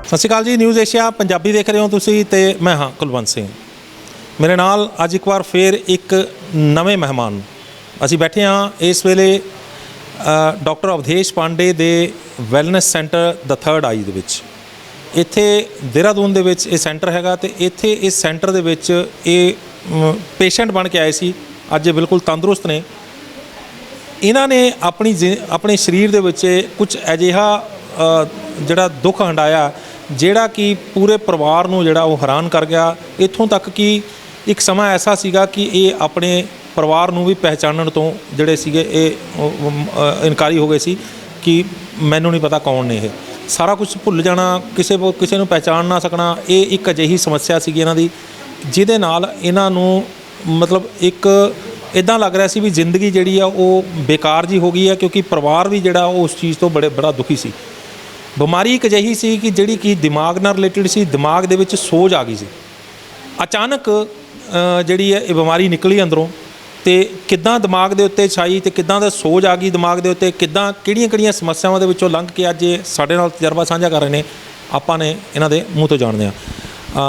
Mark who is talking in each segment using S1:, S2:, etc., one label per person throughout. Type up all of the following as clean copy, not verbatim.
S1: ਸਤਿ ਸ਼੍ਰੀ ਅਕਾਲ ਜੀ। News Asia Punjabi ਦੇਖ ਰਹੇ ਹੋ ਤੁਸੀਂ ਤੇ ਮੈਂ ਹਾਂ ਕੁਲਵੰਤ ਸਿੰਘ। ਮੇਰੇ ਨਾਲ ਅੱਜ ਇੱਕ ਵਾਰ ਫੇਰ ਇੱਕ ਨਵੇਂ ਮਹਿਮਾਨ ਅਸੀਂ ਬੈਠੇ ਹਾਂ ਇਸ ਵੇਲੇ ਡਾਕਟਰ ਅਵਧੇਸ਼ ਪਾਂਡੇ ਦੇ ਵੈਲਨੈਸ ਸੈਂਟਰ ਦਾ ਥਰਡ ਆਈ ਦੇ ਵਿੱਚ। ਇੱਥੇ ਦੇਹਰਾਦੂਨ ਦੇ ਵਿੱਚ ਇਹ ਸੈਂਟਰ ਹੈਗਾ ਤੇ ਇੱਥੇ ਇਸ ਸੈਂਟਰ ਦੇ ਵਿੱਚ ਇਹ ਪੇਸ਼ੈਂਟ ਬਣ ਕੇ ਆਏ ਸੀ। ਅੱਜ ਇਹ ਬਿਲਕੁਲ ਤੰਦਰੁਸਤ ਨੇ। ਇਹਨਾਂ ਨੇ ਆਪਣੇ ਸਰੀਰ ਦੇ ਵਿੱਚ ਕੁਝ ਅਜਿਹਾ ਜਿਹੜਾ ਦੁੱਖ ਹੰਡਾਇਆ ਜਿਹੜਾ ਕਿ ਪੂਰੇ ਪਰਿਵਾਰ ਨੂੰ ਜਿਹੜਾ ਉਹ ਹੈਰਾਨ ਕਰ ਗਿਆ। ਇੱਥੋਂ ਤੱਕ ਕਿ ਇੱਕ ਸਮਾਂ ਐਸਾ ਸੀਗਾ ਕਿ ਇਹ ਆਪਣੇ ਪਰਿਵਾਰ ਨੂੰ ਵੀ ਪਹਿਚਾਨਣ ਤੋਂ ਜਿਹੜੇ ਸੀਗੇ ਇਹ ਇਨਕਾਰੀ ਹੋ ਗਏ ਸੀ ਕਿ ਮੈਨੂੰ ਨਹੀਂ ਪਤਾ ਕੌਣ ਨੇ ਇਹ। ਸਾਰਾ ਕੁਝ ਭੁੱਲ ਜਾਣਾ, ਕਿਸੇ ਨੂੰ ਪਹਿਚਾਣ ਨਾ ਸਕਣਾ, ਇਹ ਇੱਕ ਅਜਿਹੀ ਸਮੱਸਿਆ ਸੀਗੀ ਇਹਨਾਂ ਦੀ ਜਿਹਦੇ ਨਾਲ ਇਹਨਾਂ ਨੂੰ ਮਤਲਬ ਇੱਕ ਇੱਦਾਂ ਲੱਗ ਰਿਹਾ ਸੀ ਵੀ ਜ਼ਿੰਦਗੀ ਜਿਹੜੀ ਆ ਉਹ ਬੇਕਾਰ ਜੀ ਹੋ ਗਈ ਹੈ, ਕਿਉਂਕਿ ਪਰਿਵਾਰ ਵੀ ਜਿਹੜਾ ਉਹ ਉਸ ਚੀਜ਼ ਤੋਂ ਬੜਾ ਦੁਖੀ ਸੀ। ਬਿਮਾਰੀ ਇੱਕ ਅਜਿਹੀ ਸੀ ਕਿ ਜਿਹੜੀ ਕਿ ਦਿਮਾਗ ਨਾਲ ਰਿਲੇਟਡ ਸੀ। ਦਿਮਾਗ ਦੇ ਵਿੱਚ ਸੋਜ ਆ ਗਈ ਸੀ ਅਚਾਨਕ। ਜਿਹੜੀ ਹੈ ਇਹ ਬਿਮਾਰੀ ਨਿਕਲੀ ਅੰਦਰੋਂ ਤੇ ਕਿੱਦਾਂ ਦਿਮਾਗ ਦੇ ਉੱਤੇ ਛਾਈ ਤੇ ਕਿੱਦਾਂ ਦਾ ਸੋਜ ਆ ਗਈ ਦਿਮਾਗ ਦੇ ਉੱਤੇ, ਕਿੱਦਾਂ ਕਿਹੜੀਆਂ ਸਮੱਸਿਆਵਾਂ ਦੇ ਵਿੱਚੋਂ ਲੰਘ ਕੇ ਅੱਜ ਇਹ ਸਾਡੇ ਨਾਲ ਤਜਰਬਾ ਸਾਂਝਾ ਕਰ ਰਹੇ ਨੇ। ਆਪਾਂ ਨੇ ਇਹਨਾਂ ਦੇ ਮੂੰਹ ਤੋਂ ਜਾਣਦੇ ਹਾਂ।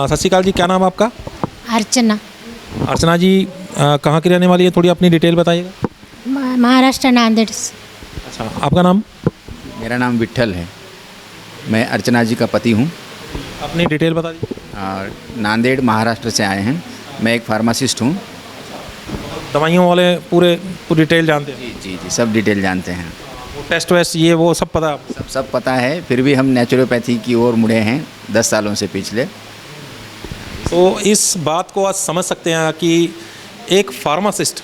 S1: सत श्रीकाल जी, क्या नाम है आपका?
S2: अर्चना।
S1: अर्चना जी कहाँ की रहने वाली है? थोड़ी अपनी डिटेल बताइएगा।
S2: महाराष्ट्र, नांदेड़।
S1: अच्छा, आपका नाम?
S3: मेरा नाम विट्ठल है, मैं अर्चना जी का पति हूँ।
S1: अपनी डिटेल बता दीजिए।
S3: नांदेड़ महाराष्ट्र से आए हैं। मैं एक फार्मासिस्ट हूँ।
S1: दवाइयों वाले पूरी डिटेल जानते हैं?
S3: जी जी जी, सब डिटेल जानते हैं।
S1: वो टेस्ट वेस्ट ये वो सब पता है?
S3: सब पता है, फिर भी हम नेचुरोपैथी की ओर मुड़े हैं 10 सालों से पिछले।
S1: तो इस बात को आज समझ सकते हैं कि एक फार्मासिस्ट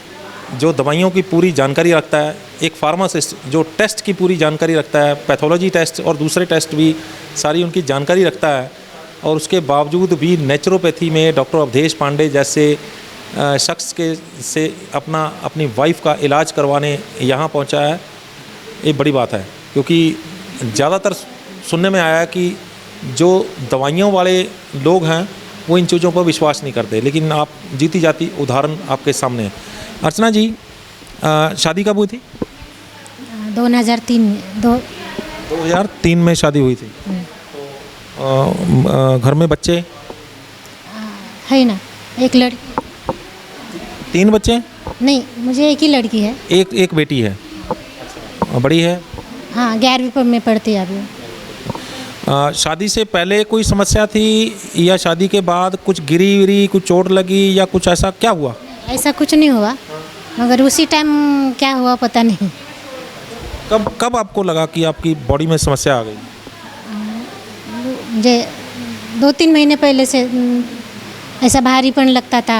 S1: जो दवाइयों की पूरी जानकारी रखता है, एक फार्मासिस्ट जो टेस्ट की पूरी जानकारी रखता है, पैथोलॉजी टेस्ट और दूसरे टेस्ट भी सारी उनकी जानकारी रखता है, और उसके बावजूद भी नेचुरोपैथी में डॉक्टर अवधेश पांडे जैसे शख्स से अपनी वाइफ का इलाज करवाने यहाँ पहुँचा है। ये बड़ी बात है, क्योंकि ज़्यादातर सुनने में आया है कि जो दवाइयों वाले लोग हैं वो इन चीज़ों पर विश्वास नहीं करते, लेकिन आप जीती जाती उदाहरण आपके सामने है। अर्चना जी, शादी कब हुई थी?
S2: 2003
S1: 2003 में शादी हुई थी। घर में बच्चे
S2: है ना? एक लड़की।
S1: 3 बच्चे?
S2: नहीं, मुझे एक ही लड़की है।
S1: एक बेटी है। बड़ी है?
S2: हाँ, 11वीं में पढ़ती है अभी।
S1: शादी से पहले कोई समस्या थी या शादी के बाद कुछ गिरी विरी, कुछ चोट लगी या कुछ ऐसा क्या हुआ?
S2: ऐसा कुछ नहीं हुआ, मगर उसी टाइम क्या हुआ पता नहीं।
S1: कब आपको लगा कि आपकी बॉडी में समस्या आ गई?
S2: मुझे 2-3 महीने पहले से ऐसा भारीपन लगता था।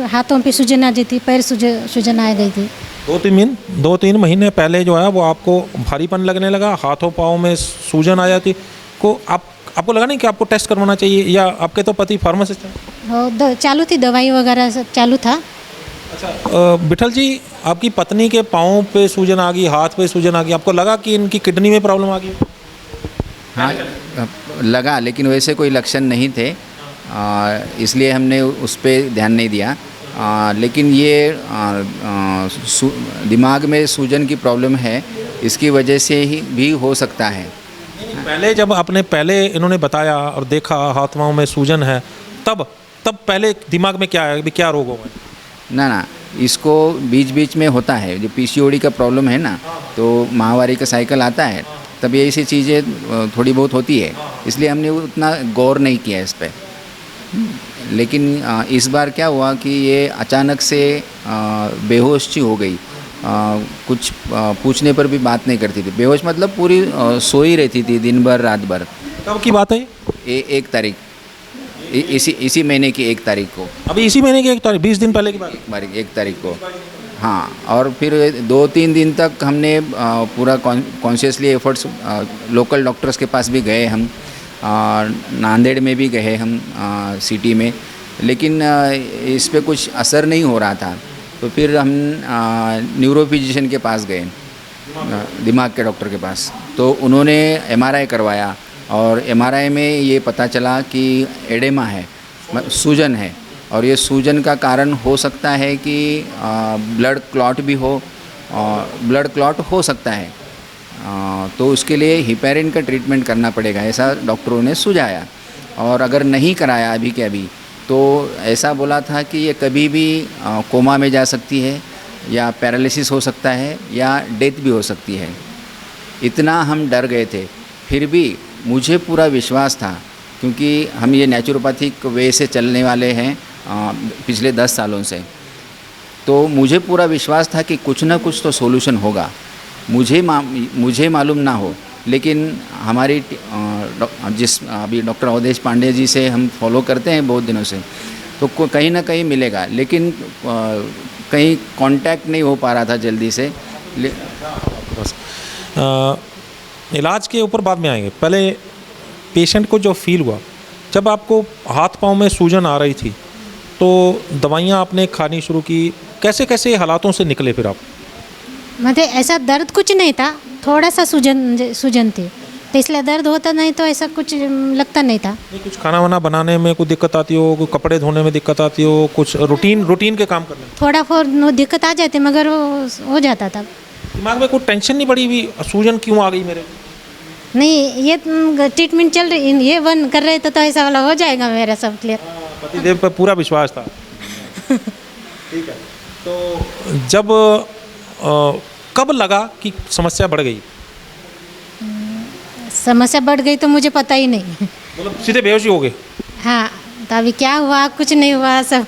S2: हाथों पे सूजन आ जाती, पैर सूजन आ गई थी।
S1: 2-3 महीने पहले जो है वो आपको भारीपन लगने लगा, हाथों पाँव में सूजन आ जाती को आपको लगा नहीं कि आपको टेस्ट करवाना चाहिए? या आपके तो पति फार्मासिस्ट हैं?
S2: चालू थी, दवाई वगैरह सब चालू था।
S1: अच्छा, विठल जी, आपकी पत्नी के पाँव पे सूजन आ गई, हाथ पे सूजन आ गई, आपको लगा कि इनकी किडनी में प्रॉब्लम आ गई?
S3: हाँ, लगा, लेकिन वैसे कोई लक्षण नहीं थे, इसलिए हमने उस पर ध्यान नहीं दिया। लेकिन ये दिमाग में सूजन की प्रॉब्लम है, इसकी वजह से ही भी हो सकता है।
S1: पहले जब आपने इन्होंने बताया और देखा हाथ पाँव में सूजन है, तब पहले दिमाग में क्या है, क्या रोग होगा?
S3: ना, इसको बीच में होता है। जो पीसीओडी का प्रॉब्लम है ना, तो माहवारी का साइकिल आता है, तब ये ऐसी चीज़ें थोड़ी बहुत होती है, इसलिए हमने उतना गौर नहीं किया इस पर। लेकिन इस बार क्या हुआ कि ये अचानक से बेहोश सी हो गई। कुछ पूछने पर भी बात नहीं करती थी। बेहोश मतलब पूरी सोई रहती थी दिन भर रात भर।
S1: कब की बात है?
S3: 1 तारीख, इसी महीने की 1 तारीख को।
S1: अभी इसी महीने की 1 तारीख, 20 दिन पहले की बात?
S3: 1 तारीख को, हाँ। और फिर 2-3 दिन तक हमने पूरा कॉन्शियसली एफर्ट्स, लोकल डॉक्टर्स के पास भी गए हम, नांदेड़ में भी गए हम, सिटी में, लेकिन इस पे कुछ असर नहीं हो रहा था। तो फिर हम न्यूरो फिजिशियन के पास गए, दिमाग के डॉक्टर के पास। तो उन्होंने MRI करवाया, और MRI में ये पता चला कि एडेमा है, सूजन है, और ये सूजन का कारण हो सकता है कि ब्लड क्लॉट भी हो, ब्लड क्लॉट हो सकता है। तो उसके लिए हिपैरिन का ट्रीटमेंट करना पड़ेगा, ऐसा डॉक्टरों ने सुझाया। और अगर नहीं कराया अभी के अभी तो ऐसा बोला था कि ये कभी भी कोमा में जा सकती है, या पैरालिसिस हो सकता है, या डेथ भी हो सकती है। इतना हम डर गए थे। फिर भी मुझे पूरा विश्वास था, क्योंकि हम ये नेचुरोपैथिक वे से चलने वाले हैं पिछले 10 सालों से। तो मुझे पूरा विश्वास था कि कुछ ना कुछ तो सॉल्यूशन होगा। मुझे मालूम ना हो, लेकिन हमारी जिस अभी डॉक्टर अवधेश पांडे जी से हम फॉलो करते हैं बहुत दिनों से, तो कहीं ना कहीं मिलेगा, लेकिन कहीं कांटेक्ट नहीं हो पा रहा था जल्दी से।
S1: बस इलाज के ऊपर बाद में आएंगे। पहले पेशेंट को जो फील हुआ जब आपको हाथ पाँव में सूजन आ रही थी, तो दवाइयाँ आपने खानी शुरू की, कैसे कैसे हालातों से निकले फिर आप?
S2: मतलब ऐसा दर्द कुछ नहीं था, थोड़ा सा सूजन थी, तो इसलिए दर्द होता नहीं, तो ऐसा कुछ लगता नहीं था।
S1: नहीं, कुछ खाना वाना बनाने में कोई दिक्कत आती हो, कोई कपड़े धोने में दिक्कत आती हो, कुछ रूटीन के काम करने में
S2: थोड़ा बहुत दिक्कत आ जाती, मगर वो हो जाता था।
S1: दिमाग में कोई टेंशन नहीं पड़ी हुई सूजन क्यों आ गई मेरे?
S2: नहीं, ये ट्रीटमेंट चल रही, ये वन कर रहे थे, तो ऐसा वाला हो जाएगा मेरा सब क्लियर।
S1: पतिदेव पर पूरा विश्वास था। ठीक है, तो जब कब लगा कि समस्या बढ़ गई?
S2: समस्या बढ़ गई तो मुझे पता ही नहीं।
S1: मतलब सीधे बेहोश ही हो गए?
S2: हाँ, तो अभी क्या हुआ, कुछ नहीं हुआ, सब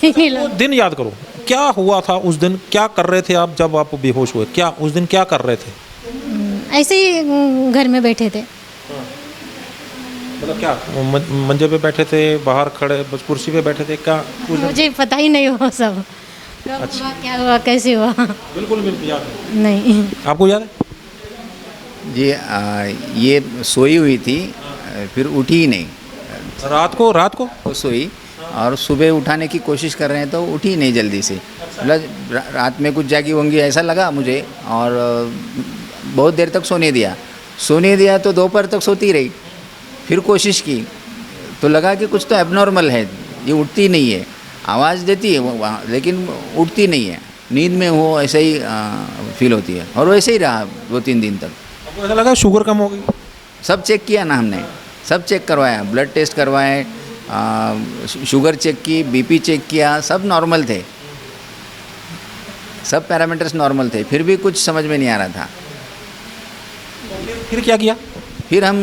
S1: वो दिन याद करो, क्या हुआ था उस दिन, क्या कर रहे थे आप जब आप बेहोश हुए? क्या उस दिन क्या कर रहे थे?
S2: ऐसे ही घर में बैठे थे।
S1: मतलब क्या मंजे पे बैठे थे, बाहर खड़े, बस कुर्सी पे बैठे थे, क्या
S2: मुझे पता ही नहीं हुआ सब कब हुआ, क्या हुआ, कैसे हुआ।
S1: बिल्कुल याद है?
S2: नहीं।
S1: आपको याद है?
S3: जी ये सोई हुई थी, फिर उठी ही नहीं।
S1: रात को
S3: वो सोई और सुबह उठाने की कोशिश कर रहे हैं तो उठी नहीं जल्दी से। मतलब रात में कुछ जागी होंगी ऐसा लगा मुझे, और बहुत देर तक सोने दिया तो दोपहर तक सोती रही। फिर कोशिश की तो लगा कि कुछ तो एबनॉर्मल है, ये उठती नहीं है, आवाज़ देती है लेकिन उठती नहीं है, नींद में हो ऐसे ही फील होती है। और वैसे ही रहा 2-3 दिन तक।
S1: आपको ऐसा लगा शुगर कम हो गई?
S3: सब चेक किया ना हमने, सब चेक करवाया, ब्लड टेस्ट करवाए, शुगर चेक की, बीपी चेक किया, सब नॉर्मल थे, सब पैरामीटर्स नॉर्मल थे, फिर भी कुछ समझ में नहीं आ रहा था।
S1: फिर क्या किया?
S3: फिर हम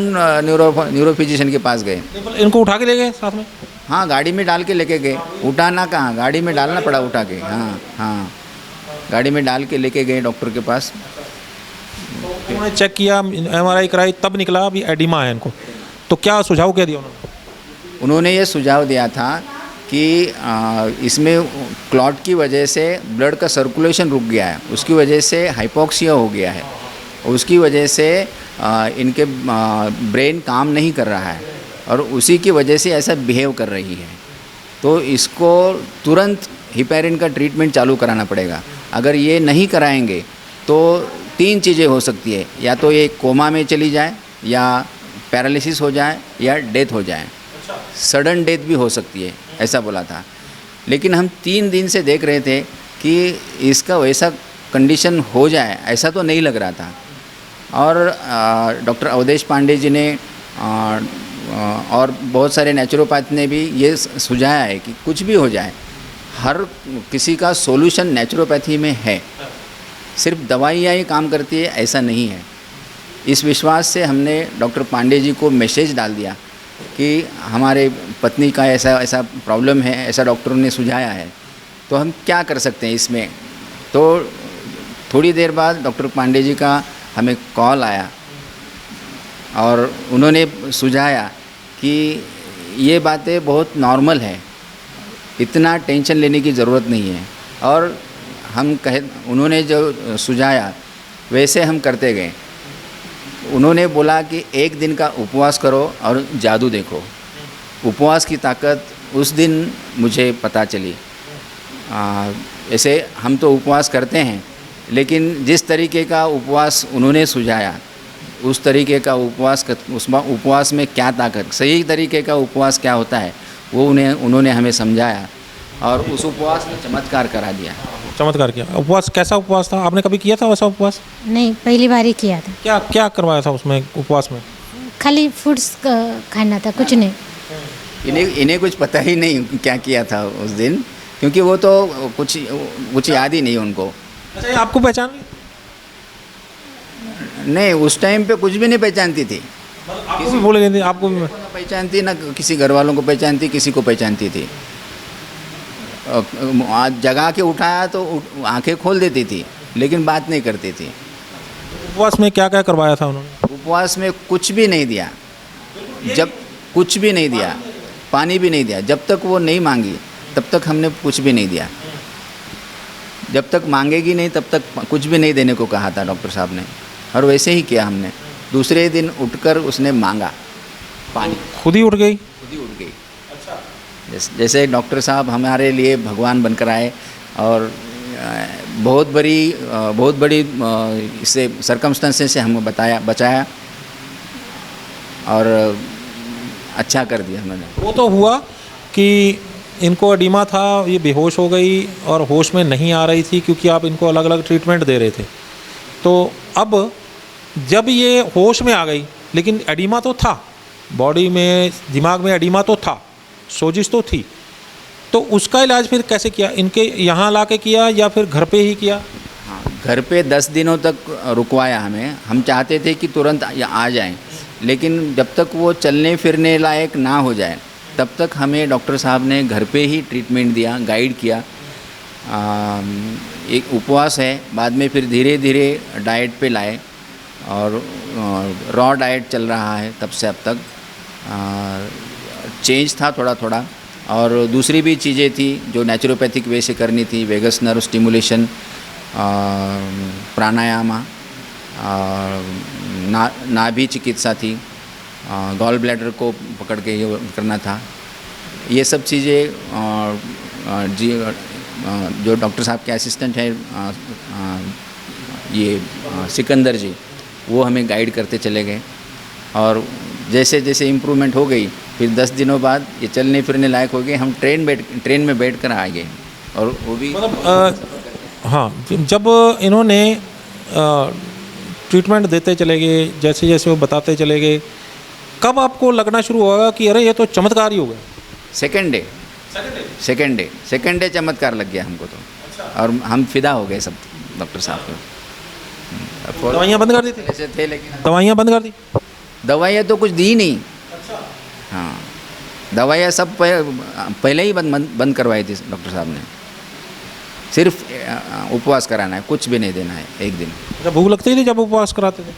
S3: न्यूरो फिजिशियन के पास गए।
S1: इनको उठा के ले गए साथ में?
S3: हाँ, गाड़ी में डाल के लेके गए। उठाना कहाँ, गाड़ी में डालना पड़ा उठा के। हाँ, गाड़ी में डाल के लेके गए डॉक्टर के पास।
S1: उन्होंने चेक किया, MRI कराई, तब निकला अभी एडिमा है इनको। तो क्या सुझाव क्या दिया उन्होंने?
S3: उन्होंने ये सुझाव दिया था कि इसमें क्लॉट की वजह से ब्लड का सर्कुलेशन रुक गया है, उसकी वजह से हाइपोक्सिया हो गया है, उसकी वजह से इनके ब्रेन काम नहीं कर रहा है, और उसी की वजह से ऐसा बिहेव कर रही है। तो इसको तुरंत हिपैरिन का ट्रीटमेंट चालू कराना पड़ेगा। अगर ये नहीं कराएंगे तो 3 चीज़ें हो सकती है, या तो ये कोमा में चली जाए, या पैरालिसिस हो जाए, या डेथ हो जाए। सडन डेथ भी हो सकती है, ऐसा बोला था। लेकिन हम 3 दिन से देख रहे थे कि इसका वैसा कंडीशन हो जाए ऐसा तो नहीं लग रहा था। और डॉक्टर अवधेश पांडे जी ने और बहुत सारे नेचुरोपैथ ने भी ये सुझाया है कि कुछ भी हो जाए, हर किसी का सॉल्यूशन नेचुरोपैथी में है, सिर्फ दवाइयाँ ही काम करती है ऐसा नहीं है। इस विश्वास से हमने डॉक्टर पांडे जी को मैसेज डाल दिया कि हमारे पत्नी का ऐसा प्रॉब्लम है, ऐसा डॉक्टरों ने सुझाया है, तो हम क्या कर सकते हैं इसमें। तो थोड़ी देर बाद डॉक्टर पांडे जी का हमें कॉल आया और उन्होंने सुझाया कि ये बातें बहुत नॉर्मल है, इतना टेंशन लेने की ज़रूरत नहीं है। और उन्होंने जो सुझाया वैसे हम करते गए। उन्होंने बोला कि 1 दिन का उपवास करो और जादू देखो। उपवास की ताकत उस दिन मुझे पता चली। ऐसे हम तो उपवास करते हैं, लेकिन जिस तरीके का उपवास उन्होंने सुझाया उस तरीके का उपवास में क्या ताकत, सही तरीके का उपवास क्या होता है वो उन्होंने हमें समझाया, और उस उपवास ने चमत्कार करा दिया।
S1: चमत्कार किया। उपवास कैसा उपवास था, आपने कभी किया था वैसा उपवास?
S2: नहीं, पहली बार ही किया था।
S1: क्या क्या करवाया था उसमें उपवास में?
S2: खाली फ्रूट्स खाना था, कुछ नहीं।
S3: इन्हें इन्हें कुछ पता ही नहीं क्या किया था उस दिन, क्योंकि वो तो कुछ याद ही नहीं उनको।
S1: अच्छा, ये आपको पहचान रही?
S3: नहीं, उस टाइम पे कुछ भी नहीं पहचानती थी।
S1: आपको भी बोल गई थी? आपको भी?
S3: ना पहचानती, ना किसी घर वालों को पहचानती, किसी को पहचानती थी। आज जगा के उठाया तो आंखें खोल देती थी, लेकिन बात नहीं करती थी।
S1: उपवास में क्या क्या करवाया था उन्होंने?
S3: उपवास में कुछ भी नहीं दिया, जब कुछ भी नहीं दिया, पानी भी नहीं दिया। जब तक वो नहीं मांगी तब तक हमने कुछ भी नहीं दिया। जब तक मांगेगी नहीं तब तक कुछ भी नहीं देने को कहा था डॉक्टर साहब ने, और वैसे ही किया हमने। दूसरे दिन उठकर उसने मांगा पानी,
S1: खुद ही उठ गई?
S3: खुद ही उठ गई। जैसे डॉक्टर साहब हमारे लिए भगवान बनकर आए, और बहुत बड़ी इससे सरकमस्टेंसेस से हमें बचाया और अच्छा कर दिया उन्होंने।
S1: वो तो हुआ कि इनको एडिमा था, ये बेहोश हो गई और होश में नहीं आ रही थी, क्योंकि आप इनको अलग अलग ट्रीटमेंट दे रहे थे। तो अब जब ये होश में आ गई, लेकिन एडिमा तो था, बॉडी में दिमाग में एडिमा तो था, सोजिश तो थी, तो उसका इलाज फिर कैसे किया? इनके यहाँ ला के किया या फिर घर पे ही किया?
S3: हाँ, घर पे 10 दिनों तक रुकवाया हमें। हम चाहते थे कि तुरंत आ जाएं, लेकिन जब तक वो चलने फिरने लायक ना हो जाए तब तक हमें डॉक्टर साहब ने घर पे ही ट्रीटमेंट दिया, गाइड किया। एक उपवास है, बाद में फिर धीरे धीरे डाइट पे लाए, और रॉ डाइट चल रहा है तब से अब तक। चेंज था थोड़ा थोड़ा, और दूसरी भी चीज़ें थी जो नेचुरोपैथिक वे से करनी थी। वेगस नर्व स्टिमुलेशन, प्राणायाम, नाभि चिकित्सा थी, गॉल ब्लैडर को पकड़ के ये करना था। ये सब चीज़ें जो डॉक्टर साहब के असिस्टेंट हैं ये सिकंदर जी, वो हमें गाइड करते चले गए, और जैसे जैसे इम्प्रूवमेंट हो गई फिर 10 दिनों बाद ये चलने फिरने लायक हो गए। हम ट्रेन में बैठ कर आ गए, और वो भी
S1: हाँ, जब इन्होंने ट्रीटमेंट देते चले गए, जैसे जैसे वो बताते चले गए, कब आपको लगना शुरू होगा कि अरे ये तो चमत्कार ही हो गया?
S3: सेकेंड डे चमत्कार लग गया हमको तो। और हम फिदा हो गए सब डॉक्टर साहब को।
S1: दवाइयाँ बंद कर दी थी?
S3: ऐसे थे, लेकिन
S1: दवाइयाँ बंद कर दी?
S3: दवाइयाँ तो कुछ दी नहीं। हाँ, दवाइयाँ सब पहले ही बंद करवाई थी डॉक्टर साहब ने। सिर्फ उपवास कराना है, कुछ भी नहीं देना है एक दिन।
S1: जब भूख लगती थी जब उपवास कराते थे?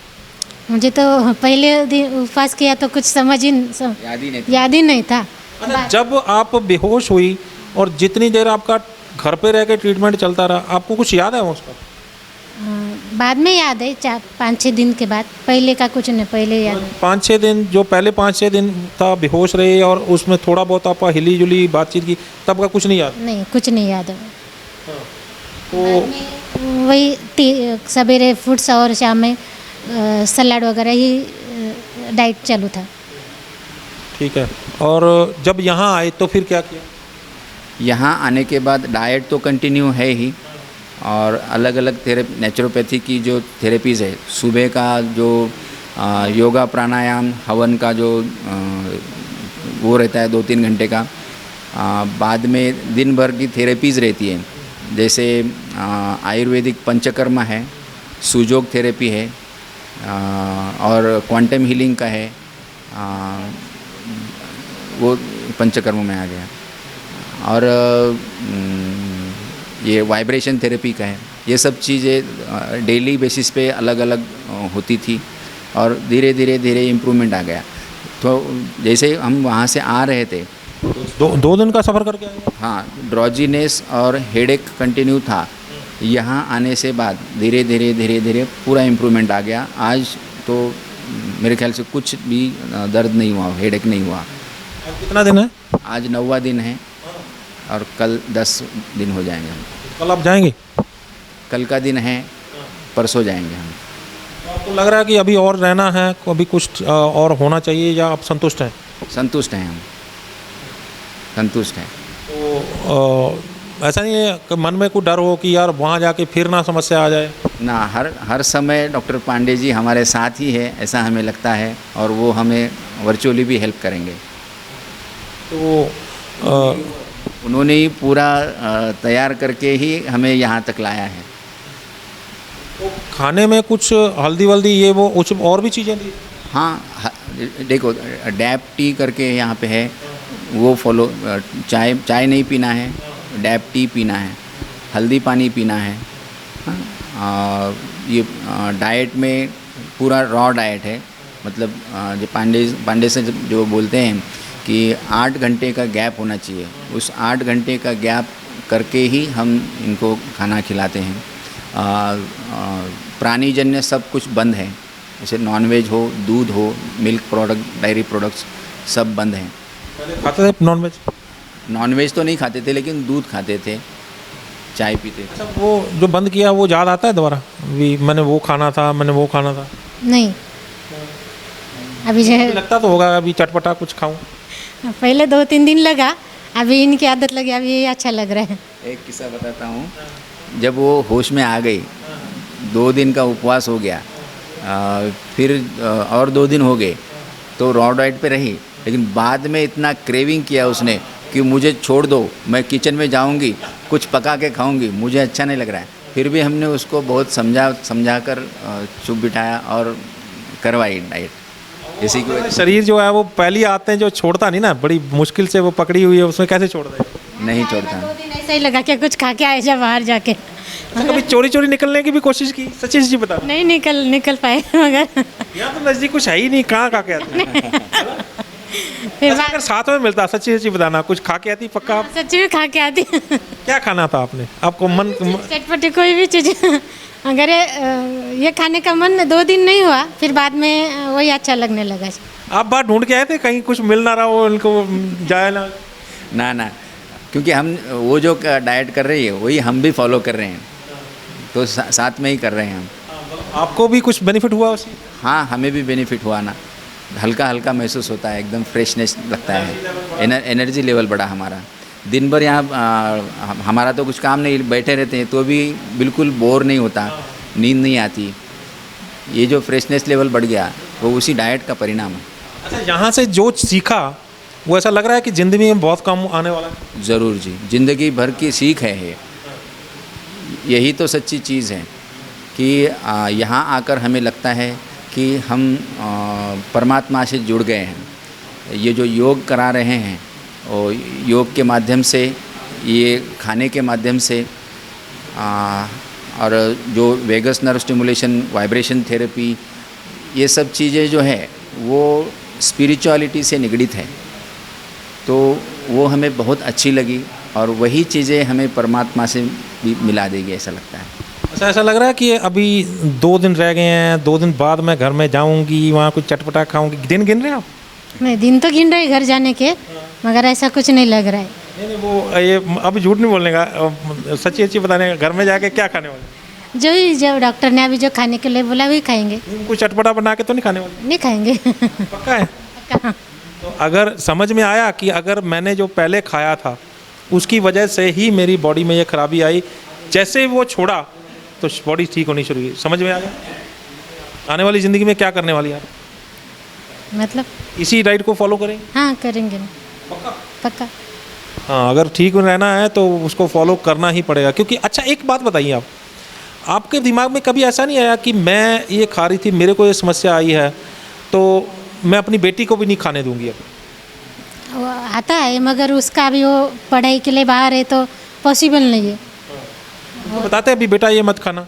S2: मुझे तो पहले दिन उपवास किया तो कुछ याद ही नहीं था।
S1: अच्छा, जब आप बेहोश हुई और जितनी देर आपका घर पे रह के ट्रीटमेंट चलता रहा, आपको कुछ याद है उसका?
S2: बाद में याद है, 4-5-6 दिन के बाद। पहले का कुछ नहीं, पहले याद है।
S1: 5-6 दिन, जो पहले 5-6 दिन था बेहोश रहे और उसमें थोड़ा बहुत आप हिली जुली बातचीत की, तब का कुछ नहीं याद?
S2: नहीं, कुछ नहीं याद है।
S1: तो
S2: वही सवेरे फ्रूट्स और शाम में सलाद वगैरह ही डाइट चालू था।
S1: ठीक है। और जब यहाँ आए तो फिर क्या किया?
S3: यहाँ आने के बाद डाइट तो कंटिन्यू है ही, और अलग अलग नेचुरोपैथी की जो थेरेपीज़ है, सुबह का जो योगा प्राणायाम हवन का जो वो रहता है 2-3 घंटे का, बाद में दिन भर की थेरेपीज़ रहती है, जैसे आयुर्वेदिक पंचकर्मा है, सुजोग थेरेपी है, और क्वांटम हीलिंग का है, वो पंचकर्म में आ गया, और ये वाइब्रेशन थेरेपी का है। ये सब चीज़ें डेली बेसिस पे अलग अलग होती थी, और धीरे धीरे इम्प्रूवमेंट आ गया। तो जैसे हम वहाँ से आ रहे थे,
S1: 2 दिन का सफ़र करके आए?
S3: हाँ, ड्रॉजीनेस और हेडेक कंटिन्यू था। यहाँ आने से बाद धीरे धीरे पूरा इम्प्रूवमेंट आ गया। आज तो मेरे ख्याल से कुछ भी दर्द नहीं हुआ, हेडेक नहीं हुआ।
S1: कितना दिन है?
S3: आज 9वां दिन है, और कल 10 दिन हो जाएंगे हम।
S1: कल आप जाएंगे?
S3: कल का दिन है, परसों जाएंगे हम।
S1: आपको लग रहा है कि अभी और रहना है, अभी कुछ और होना चाहिए, या आप संतुष्ट हैं?
S3: संतुष्ट हैं हम, संतुष्ट हैं।
S1: तो ऐसा नहीं है कि मन में कोई डर हो कि यार वहाँ जाके फिर ना समस्या आ जाए?
S3: ना, हर समय डॉक्टर पांडे जी हमारे साथ ही है, ऐसा हमें लगता है, और वो हमें वर्चुअली भी हेल्प करेंगे।
S1: तो अ,
S3: उन्होंने ही पूरा तैयार करके ही हमें यहाँ तक लाया है।
S1: खाने में कुछ हल्दी वल्दी ये वो कुछ और भी चीज़ें दी?
S3: हाँ, देखो, डैप टी करके यहाँ पे है, वो फॉलो, चाय नहीं पीना है, डैप टी पीना है, हल्दी पानी पीना है। हाँ, ये डाइट में पूरा रॉ डाइट है, मतलब जो पांडे से जो बोलते हैं कि 8 घंटे का गैप होना चाहिए, उस 8 घंटे का गैप करके ही हम इनको खाना खिलाते हैं। प्राणीजन्य सब कुछ बंद है, जैसे नॉनवेज हो, दूध हो, मिल्क प्रोडक्ट, डायरी प्रोडक्ट्स सब बंद हैं।
S1: खाते थे नॉनवेज?
S3: नॉनवेज तो नहीं खाते थे, लेकिन दूध खाते थे, चाय पीते थे।
S1: अच्छा, वो जो बंद किया वो याद आता है दोबारा भी मैंने वो खाना था, मैंने वो खाना था?
S2: नहीं, अभी जो है
S1: लगता तो होगा अभी चटपटा कुछ खाऊं।
S2: पहले 2-3 दिन लगा, अभी इनकी आदत लगी, अभी ये अच्छा लग रहा है।
S3: एक किस्सा बताता हूँ। जब वो होश में आ गई, 2 दिन का उपवास हो गया, फिर और 2 दिन हो गए, तो रॉ डाइट पे रही, लेकिन बाद में इतना क्रेविंग किया उसने कि मुझे छोड़ दो, मैं किचन में जाऊंगी, कुछ पका के खाऊंगी, मुझे अच्छा नहीं लग रहा है। फिर भी हमने उसको बहुत समझा कर चुप बिठाया और करवाई डाइट। इसी की वजह
S1: शरीर जो है वो पहली आदतें जो छोड़ता नहीं ना, बड़ी मुश्किल से वो पकड़ी हुई है, उसमें कैसे छोड़ दे?
S3: नहीं छोड़ता।
S2: 2 दिन ऐसा ही लगा कि कुछ खा के आए जा बाहर जाके।
S1: कभी चोरी चोरी निकलने की भी कोशिश की? सच्ची सच्ची बता।
S2: नहीं निकल पाए, मगर
S1: यहाँ तो नजदीक कुछ है ही नहीं, कहाँ खा के आते?
S2: फिर
S1: ऐसा अगर साथ में मिलता, सच्ची सच्ची बताना, कुछ खा के आती पक्का आप?
S2: सच्ची में खा के आती।
S1: क्या खाना था आपने? आपको मन
S2: चटपटी कोई भी चीज़ अगर ये खाने का मन 2 दिन नहीं हुआ, फिर बाद में वही अच्छा लगने लगा।
S1: आप बाहर ढूंढ के आए थे कहीं कुछ मिल ना रहा हो उनको, जाए ना?
S3: ना, क्योंकि हम वो जो डाइट कर रही है वही हम भी फॉलो कर रहे हैं, तो साथ में ही कर रहे हैं हम।
S1: आपको भी कुछ बेनिफिट हुआ उससे?
S3: हाँ, हमें भी बेनिफिट हुआ ना, हल्का हल्का महसूस होता है, एकदम फ्रेशनेस लगता है, एनर्जी लेवल बढ़ा हमारा। दिन भर यहाँ हमारा तो कुछ काम नहीं, बैठे रहते हैं, तो भी बिल्कुल बोर नहीं होता, नींद नहीं आती। ये जो फ्रेशनेस लेवल बढ़ गया वो उसी डाइट का परिणाम है।
S1: अच्छा, यहाँ से जो सीखा वो ऐसा लग रहा है कि ज़िंदगी में बहुत काम आने वाला है?
S3: ज़रूर जी, ज़िंदगी भर की सीख है ये। यही तो सच्ची चीज़ है कि यहाँ आकर हमें लगता है कि हम परमात्मा से जुड़ गए हैं। ये जो योग करा रहे हैं, और योग के माध्यम से, ये खाने के माध्यम से, और जो vagus nerve stimulation, vibration therapy, ये सब चीज़ें जो है वो स्पिरिचुअलिटी से निगड़ित है, तो वो हमें बहुत अच्छी लगी, और वही चीज़ें हमें परमात्मा से भी मिला देगी, ऐसा लगता है।
S1: अच्छा, ऐसा लग रहा है कि अभी 2 दिन रह गए हैं, 2 दिन बाद मैं घर में जाऊंगी, वहाँ कुछ चटपटा खाऊंगी। दिन गिन रहे हैं आप?
S2: नहीं, दिन तो गिन रहे घर जाने के, मगर ऐसा कुछ नहीं लग रहा है।
S1: नहीं, वो ये अब झूठ नहीं बोलने का, सच्ची सच्ची बताने का। घर में जाके क्या खाने वाले?
S2: जो डॉक्टर ने अभी जो खाने के लिए बोला वही खाएंगे।
S1: कुछ चटपटा बना के तो नहीं खाने वाले?
S2: नहीं खाएंगे।
S1: पक्का है?
S2: कहाँ?
S1: तो अगर समझ में आया कि अगर मैंने जो पहले खाया था उसकी वजह से ही मेरी बॉडी में ये खराबी आई, जैसे वो छोड़ा तो बॉडी ठीक होनी शुरू हुई, समझ में आ गया? आने वाली ज़िंदगी में क्या करने वाली है?
S2: मतलब
S1: इसी डाइट को फॉलो करेंगे?
S2: हाँ, करेंगे ना, पक्का।
S1: हाँ, अगर ठीक रहना है तो उसको फॉलो करना ही पड़ेगा। क्योंकि अच्छा, एक बात बताइए आप, आपके दिमाग में कभी ऐसा नहीं आया कि मैं ये खा रही थी, मेरे को ये समस्या आई है, तो मैं अपनी बेटी को भी नहीं खाने दूंगी? अब
S2: वो आता है, मगर उसका भी वो पढ़ाई के लिए बाहर है, तो पॉसिबल नहीं है।
S1: तो बताते हैं अभी बेटा ये मत खाना?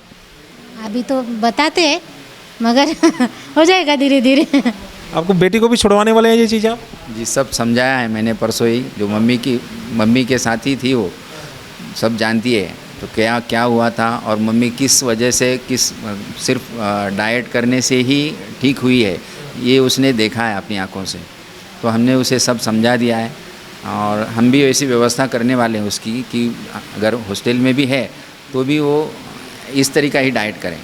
S2: अभी तो बताते हैं, मगर हो जाएगा धीरे धीरे।
S1: आपको बेटी को भी छुड़वाने वाले हैं ये चीज़ आप?
S3: जी, सब समझाया है मैंने परसों ही। जो मम्मी के साथ ही थी, वो सब जानती है तो क्या क्या हुआ था, और मम्मी किस वजह से, सिर्फ डाइट करने से ही ठीक हुई है, ये उसने देखा है अपनी आंखों से। तो हमने उसे सब समझा दिया है, और हम भी ऐसी व्यवस्था करने वाले हैं उसकी कि अगर हॉस्टल में भी है तो भी वो इस तरीका ही डाइट करें।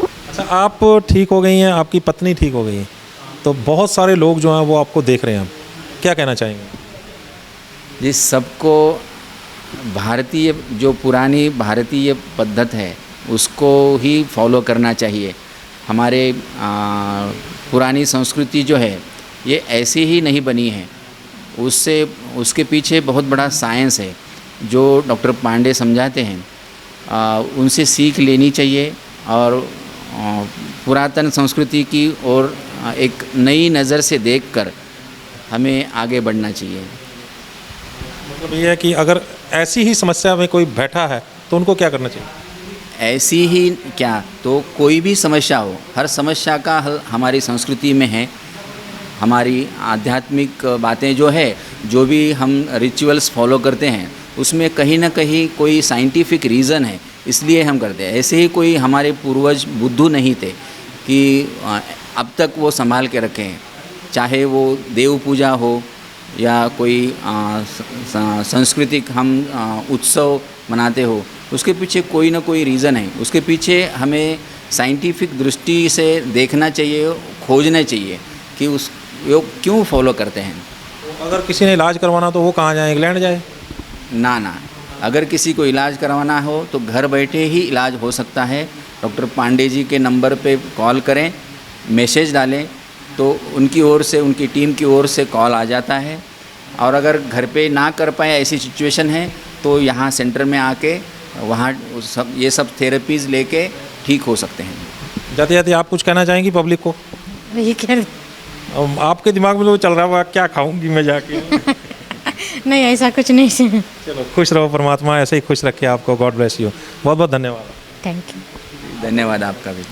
S1: अच्छा, आप ठीक हो गई हैं, आपकी पत्नी ठीक हो गई है, तो बहुत सारे लोग जो हैं वो आपको देख रहे हैं, क्या कहना चाहेंगे?
S3: जी, सबको भारतीय जो पुरानी भारतीय पद्धत है उसको ही फॉलो करना चाहिए। हमारे पुरानी संस्कृति जो है ये ऐसी ही नहीं बनी है, उसके पीछे बहुत बड़ा साइंस है जो डॉक्टर पांडे समझाते हैं। उनसे सीख लेनी चाहिए और पुरातन संस्कृति की और एक नई नज़र से देखकर हमें आगे बढ़ना चाहिए।
S1: मतलब ये है कि अगर ऐसी ही समस्या में कोई बैठा है तो उनको क्या करना चाहिए?
S3: ऐसी ही क्या, तो कोई भी समस्या हो, हर समस्या का हल हमारी संस्कृति में है। हमारी आध्यात्मिक बातें जो है, जो भी हम रिचुअल्स फॉलो करते हैं, उसमें कहीं ना कहीं कोई साइंटिफिक रीज़न है, इसलिए हम करते हैं। ऐसे ही कोई हमारे पूर्वज बुद्धू नहीं थे कि अब तक वो संभाल के रखे हैं, चाहे वो देव पूजा हो या कोई सांस्कृतिक हम उत्सव मनाते हो, उसके पीछे कोई ना कोई रीज़न है। उसके पीछे हमें साइंटिफिक दृष्टि से देखना चाहिए, खोजना चाहिए कि उस वो क्यों फॉलो करते हैं।
S1: अगर किसी ने इलाज करवाना तो वो कहाँ जाए? इंग्लैंड जाए?
S3: ना, अगर किसी को इलाज करवाना हो तो घर बैठे ही इलाज हो सकता है। डॉक्टर पांडे जी के नंबर पे कॉल करें, मैसेज डालें तो उनकी ओर से, उनकी टीम की ओर से कॉल आ जाता है। और अगर घर पे ना कर पाए, ऐसी सिचुएशन है, तो यहाँ सेंटर में आके वहाँ ये सब थेरेपीज़ लेके ठीक हो सकते हैं।
S1: जाते जाते आप कुछ कहना चाहेंगी पब्लिक को?
S2: ये क्या
S1: आपके दिमाग में तो चल रहा होगा क्या खाऊंगी मैं जाके?
S2: नहीं, ऐसा कुछ नहीं।
S1: चलो, खुश रहो, परमात्मा ऐसे ही खुश रखे आपको। God bless you. बहुत बहुत धन्यवाद।
S2: Thank you.
S3: धन्यवाद आपका भी।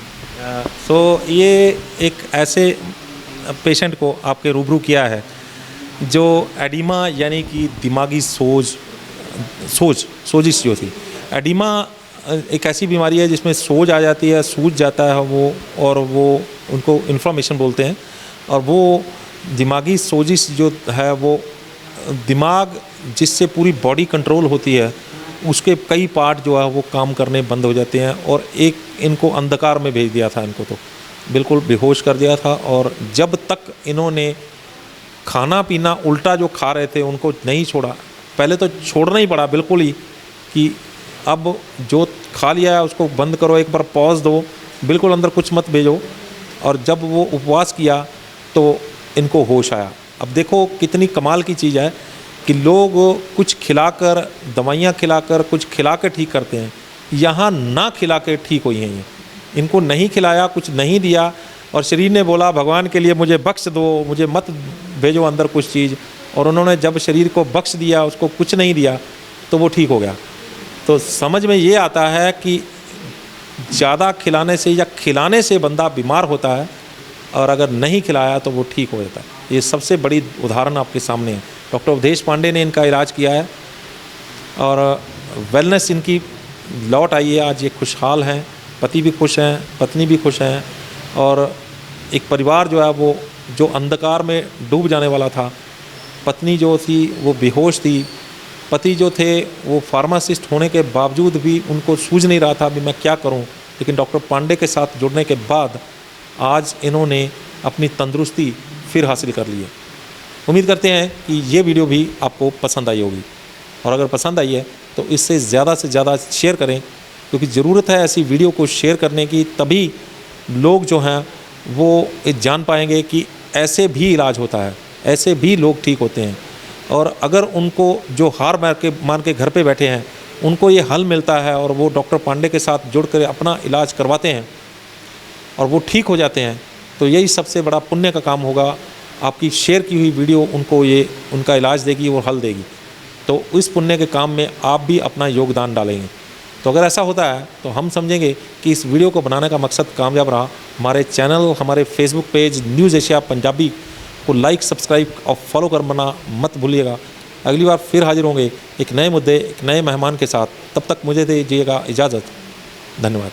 S1: सो ये एक ऐसे पेशेंट को आपके रूबरू किया है जो एडिमा यानी कि दिमागी सोजिश जो थी। एडिमा एक ऐसी बीमारी है जिसमें सोज आ जाती है, सूज जाता है वो, और वो उनको इन्फ्लामेशन बोलते हैं। और वो दिमागी सोजिश जो है वो दिमाग जिससे पूरी बॉडी कंट्रोल होती है, उसके कई पार्ट जो है वो काम करने बंद हो जाते हैं। और एक इनको अंधकार में भेज दिया था, इनको तो बिल्कुल बेहोश कर दिया था। और जब तक इन्होंने खाना पीना उल्टा जो खा रहे थे उनको नहीं छोड़ा, पहले तो छोड़ना ही पड़ा बिल्कुल ही कि अब जो खा लिया है उसको बंद करो, एक बार पॉज दो, बिल्कुल अंदर कुछ मत भेजो। और जब वो उपवास किया तो इनको होश आया। अब देखो कितनी कमाल की चीज़ है कि लोग कुछ खिलाकर, दवाइयाँ खिलाकर, कुछ खिला कर ठीक करते हैं। यहाँ ना खिला के ठीक हुई हैं ये। इनको नहीं खिलाया, कुछ नहीं दिया, और शरीर ने बोला भगवान के लिए मुझे बख्श दो, मुझे मत भेजो अंदर कुछ चीज़। और उन्होंने जब शरीर को बख्श दिया, उसको कुछ नहीं दिया, तो वो ठीक हो गया। तो समझ में ये आता है कि ज़्यादा खिलाने से या खिलाने से बंदा बीमार होता है, और अगर नहीं खिलाया तो वो ठीक हो जाता है। ये सबसे बड़ी उदाहरण आपके सामने है। डॉक्टर अवधेश पांडे ने इनका इलाज किया है और वेलनेस इनकी लौट आई है। आज ये खुशहाल हैं, पति भी खुश हैं, पत्नी भी खुश हैं, और एक परिवार जो है वो जो अंधकार में डूब जाने वाला था, पत्नी जो थी वो बेहोश थी, पति जो थे वो फार्मासिस्ट होने के बावजूद भी उनको सूझ नहीं रहा था भी मैं क्या करूं। लेकिन डॉक्टर पांडे के साथ जुड़ने के बाद आज इन्होंने अपनी तंदुरुस्ती फिर हासिल कर ली है। उम्मीद करते हैं कि ये वीडियो भी आपको पसंद आई होगी, और अगर पसंद आई है तो इससे ज़्यादा से ज़्यादा शेयर करें, क्योंकि ज़रूरत है ऐसी वीडियो को शेयर करने की। तभी लोग जो हैं वो जान पाएंगे कि ऐसे भी इलाज होता है, ऐसे भी लोग ठीक होते हैं। और अगर उनको जो हार मान के घर पे बैठे हैं उनको ये हल मिलता है और वो डॉक्टर पांडे के साथ जुड़ कर अपना इलाज करवाते हैं और वो ठीक हो जाते हैं, तो यही सबसे बड़ा पुण्य का काम होगा। आपकी शेयर की हुई वीडियो उनको ये उनका इलाज देगी और हल देगी। तो इस पुण्य के काम में आप भी अपना योगदान डालेंगे। तो अगर ऐसा होता है तो हम समझेंगे कि इस वीडियो को बनाने का मकसद कामयाब रहा। हमारे चैनल, हमारे Facebook page news Asia Punjabi को लाइक, सब्सक्राइब और फॉलो करना मत भूलिएगा। अगली बार फिर हाजिर होंगे एक नए मुद्दे, एक नए मेहमान के साथ। तब तक मुझे दीजिएगा इजाज़त। धन्यवाद।